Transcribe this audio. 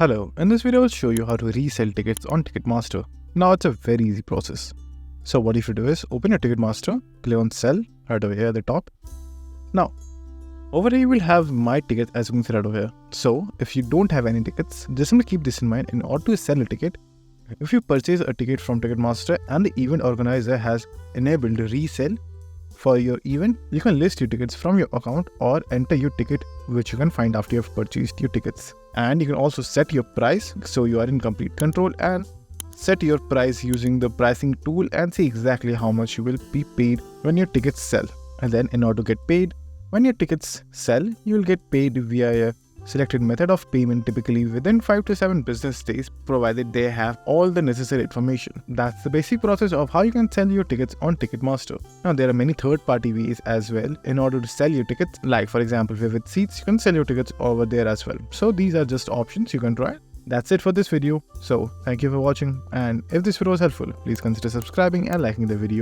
Hello, in this video I will show you how to resell tickets on Ticketmaster. Now it's a very easy process. So what you should do is open your Ticketmaster, click on sell right over here at the top. Now, over here you will have my tickets as you can see right over here. So if you don't have any tickets, just simply keep this in mind. In order to sell a ticket, if you purchase a ticket from Ticketmaster and the event organizer has enabled resell for your event, you can list your tickets from your account or enter your ticket which you can find after you have purchased your tickets. And you can also set your price so you are in complete control, and set your price using the pricing tool and see exactly how much you will be paid when your tickets sell. And then in order to get paid, when your tickets sell, you will get paid via a selected method of payment, typically within 5 to 7 business days, provided they have all the necessary information. That's the basic process of how you can sell your tickets on Ticketmaster. Now there are many third-party ways as well in order to sell your tickets, like for example Vivid Seats, you can sell your tickets over there as well. So these are just options you can try. That's it for this video. So thank you for watching, and if this video was helpful, please consider subscribing and liking the video.